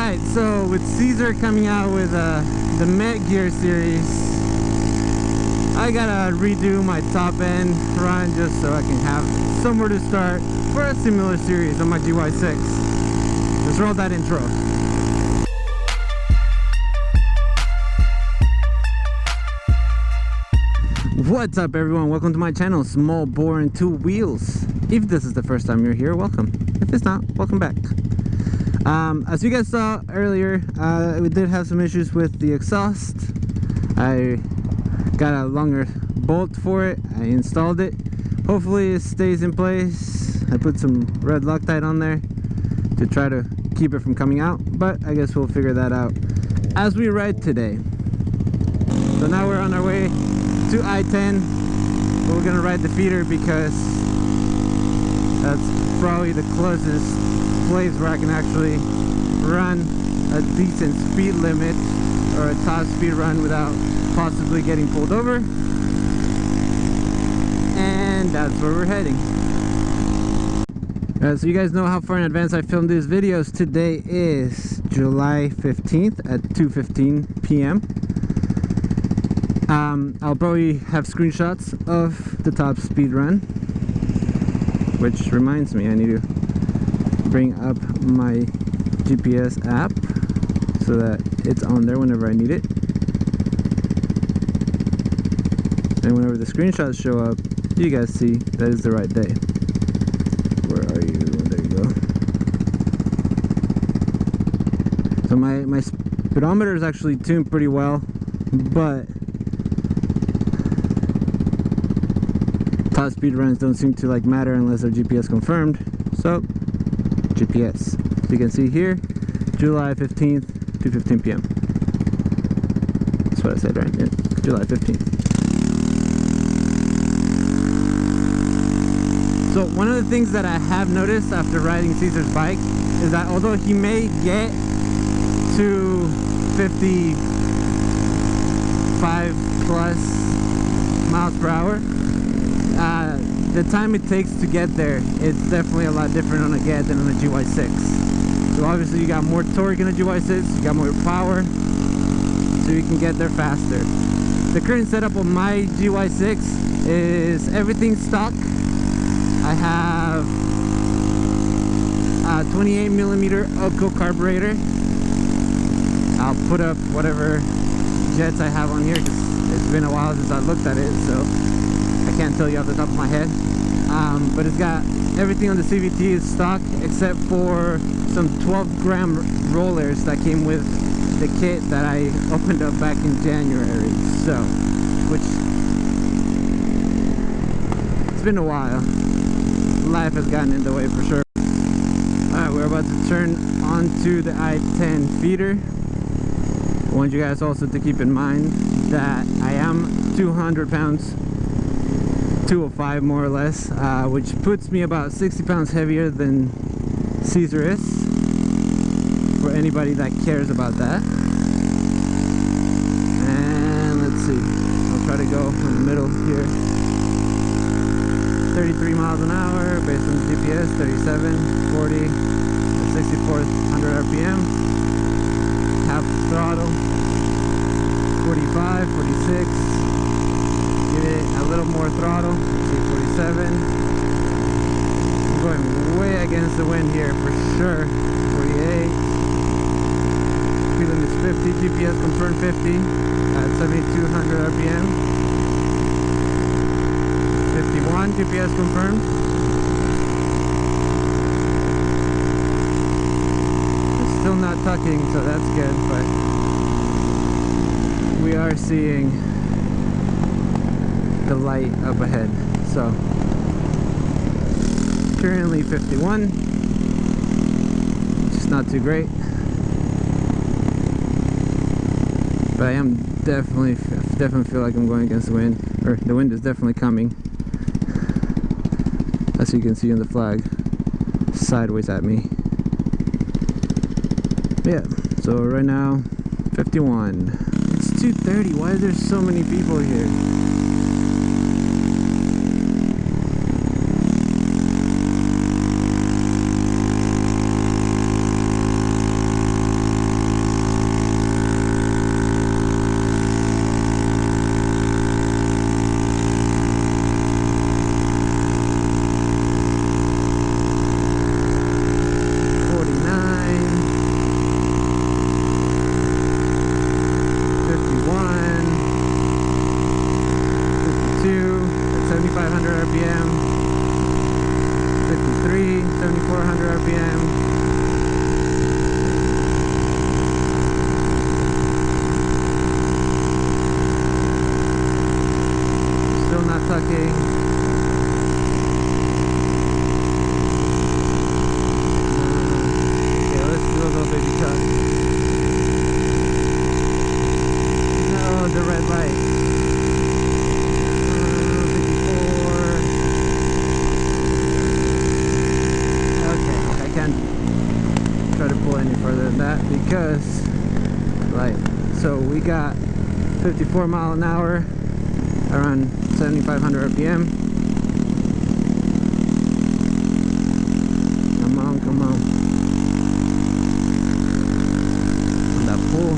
Alright, so with Caesar coming out with the Met Gear series, I gotta redo my top end run just so I can have somewhere to start for a similar series on my GY6. Let's roll that intro. What's up everyone, welcome to my channel, Small Bore and Two Wheels. If this is the first time you're here, welcome. If it's not, welcome back. As you guys saw earlier, we did have some issues with the exhaust. I got a longer bolt for it, I installed it. Hopefully it stays in place. I put some red Loctite on there to try to keep it from coming out, but I guess we'll figure that out as we ride today. So now we're on our way to I-10, but we're gonna ride the feeder because that's probably the closest place where I can actually run a decent speed limit or a top speed run without possibly getting pulled over. And that's where we're heading. So you guys know how far in advance I filmed these videos. Today is July 15th at 2:15 p.m. I'll probably have screenshots of the top speed run, which reminds me I need to bring up my GPS app so that it's on there whenever I need it, and whenever the screenshots show up you guys see that is the right day. Where are you? There you go. So my speedometer is actually tuned pretty well, but top speed runs don't seem to like matter unless they're GPS confirmed. So GPS. So you can see here, July 15th, 2:15 p.m. That's what I said, right? Yeah, July 15th. So one of the things that I have noticed after riding Caesar's bike is that although he may get to 55 plus miles per hour, the time it takes to get there, it's definitely a lot different on a GET than on a GY6. So obviously you got more torque in a GY6, you got more power, so you can get there faster. The current setup on my GY6 is everything stock. I have a 28mm Ruckus carburetor. I'll put up whatever jets I have on here because it's been a while since I looked at it, so I can't tell you off the top of my head. But it's got everything on the CVT is stock except for some 12-gram rollers that came with the kit that I opened up back in January. So, which it's been a while. Life has gotten in the way for sure. Alright, we're about to turn onto the I-10 feeder. I want you guys also to keep in mind that I am 200 pounds, 205 more or less, which puts me about 60 pounds heavier than Caesar is, for anybody that cares about that. And let's see, I'll try to go in the middle here. 33 miles an hour based on the GPS, 37, 40, 6400 RPM, half throttle, 45, 46, give it a little more throttle, 47. I'm going way against the wind here for sure. 48, speed limit is 50, GPS confirmed 50 at 7200 RPM. 51, GPS confirmed. It's still not tucking, so that's good, but we are seeing the light up ahead. So currently 51, which is not too great, but I am definitely feel like I'm going against the wind, or the wind is definitely coming, as you can see in the flag, sideways at me. Yeah, so right now 51. It's 2:30. Why are there so many people here? go any further than that because, like, so we got 54 mile an hour, around 7,500 RPM. Come on, come on. On that pool.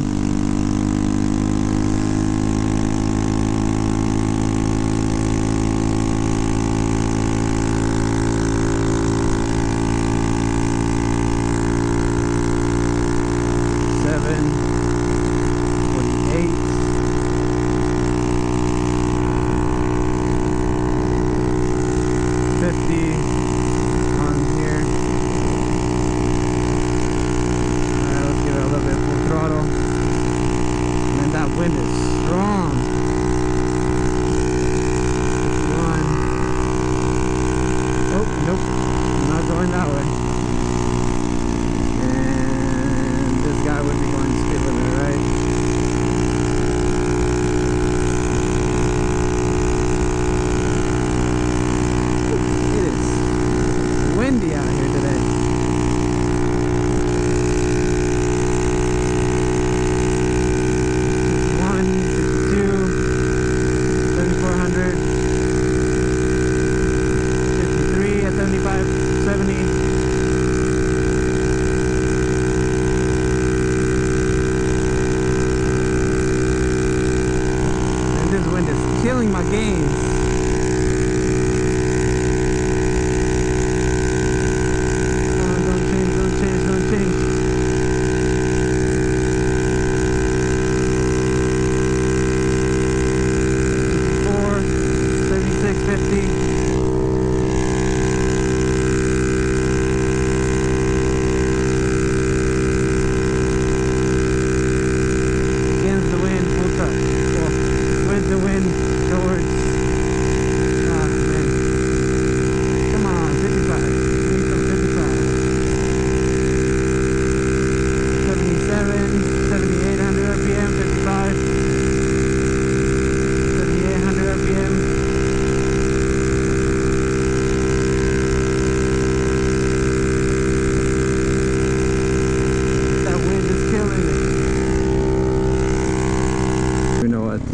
Killing my games. Don't change, don't change, don't change.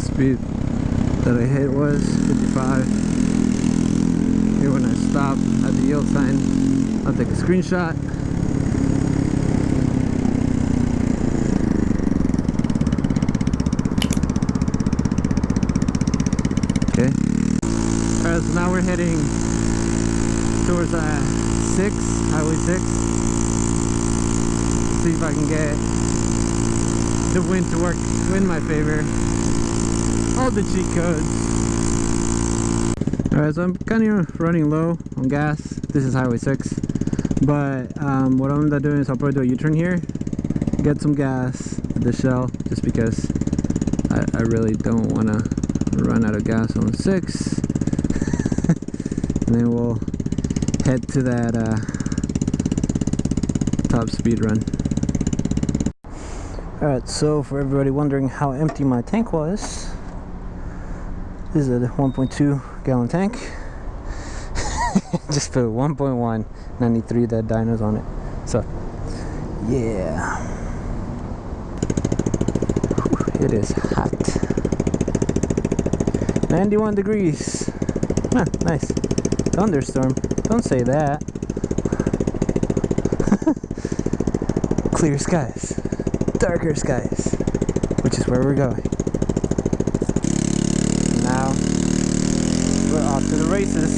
Speed that I hit was 55. Here when I stop at the yield sign, I'll take a screenshot. Okay. Alright, so now we're heading towards 6, Highway 6. See if I can get the wind to work in my favor. All the cheat codes. Alright, so I'm kind of running low on gas. This is Highway 6. But what I'm doing is I'll probably do a U-turn here, get some gas at the Shell, just because I really don't want to run out of gas on 6. And then we'll head to that top speed run. Alright, so for everybody wondering how empty my tank was, this is a 1.2 gallon tank. Just put 1.1, 93 dead dinos on it. So, yeah. Whew, it is hot. 91 degrees. Ah, nice. Thunderstorm. Don't say that. Clear skies. Darker skies. Which is where we're going. Now we're off to the races.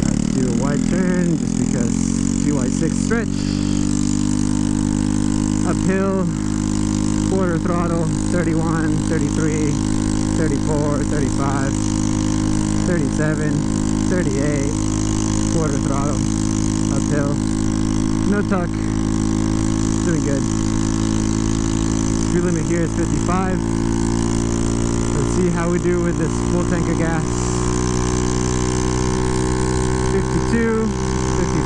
Let's do a wide turn just because GY6 stretch. Uphill, quarter throttle, 31, 33, 34, 35, 37, 38, quarter throttle, uphill, no tuck, doing good. Speed limit here is 55. Let's see how we do with this full tank of gas. 52,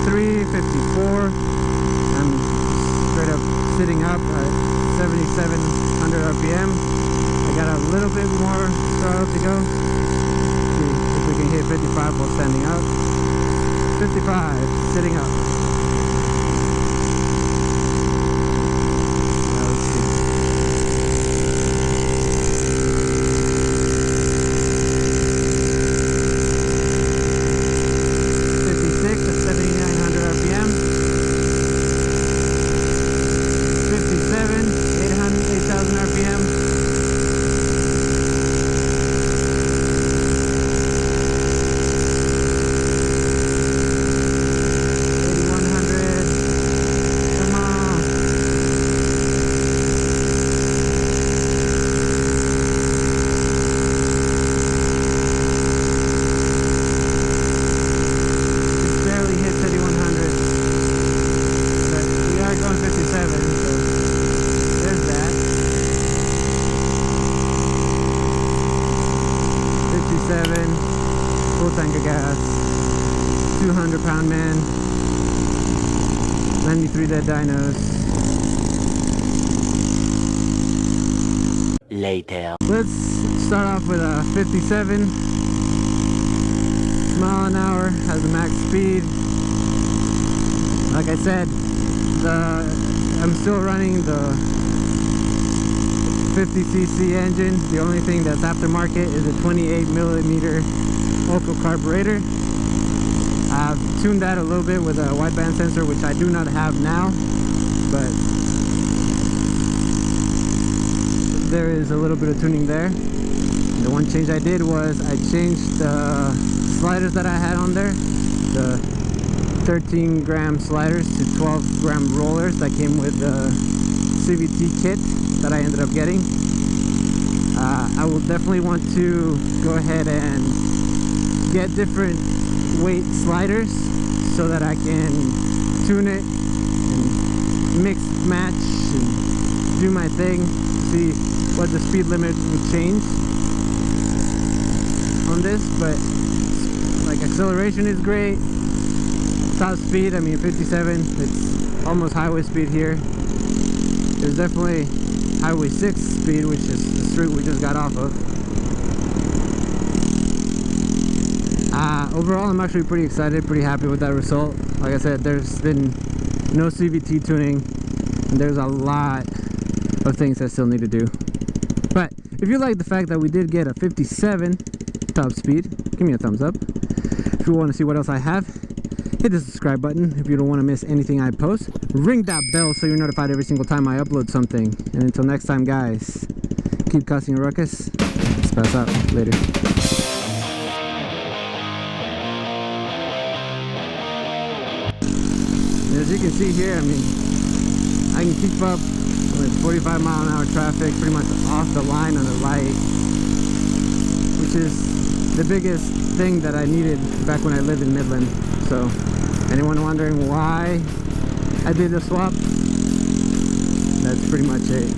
53, 54. I'm straight up sitting up at 7,700 RPM. I got a little bit more throttle to go. See if we can hit 55 while standing up. 55, sitting up. Let's see. 56 at 7,900 RPM. 57, 8,000 RPM. 8,100. Come on. 57, so there's that. 57, full tank of gas, 200-pound man, 93 dead dinos. Later. Let's start off with a 57 mile an hour, has a max speed. Like I said, I'm still running the 50cc engine. The only thing that's aftermarket is a 28mm local carburetor. I've tuned that a little bit with a wideband sensor, which I do not have now, but there is a little bit of tuning there. The one change I did was I changed the sliders that I had on there, the 13-gram sliders to 12-gram rollers that came with the CVT kit that I ended up getting. I will definitely want to go ahead and get different weight sliders so that I can tune it and mix, match, and do my thing, see what the speed limit would change on this. But like, acceleration is great. Top speed, I mean 57, it's almost highway speed here. There's definitely highway 6 speed, which is the street we just got off of. Overall, I'm actually pretty excited, pretty happy with that result. Like I said, there's been no CVT tuning, and there's a lot of things I still need to do. But if you like the fact that we did get a 57 top speed, give me a thumbs up. If you want to see what else I have, hit the subscribe button. If you don't want to miss anything I post, ring that bell so you're notified every single time I upload something. And until next time, guys, keep causing a ruckus. Let's pass out. Later. As you can see here, I mean, I can keep up with 45-mile-an-hour traffic pretty much off the line on the light, which is the biggest thing that I needed back when I lived in Midland. So anyone wondering why I did the swap, that's pretty much it.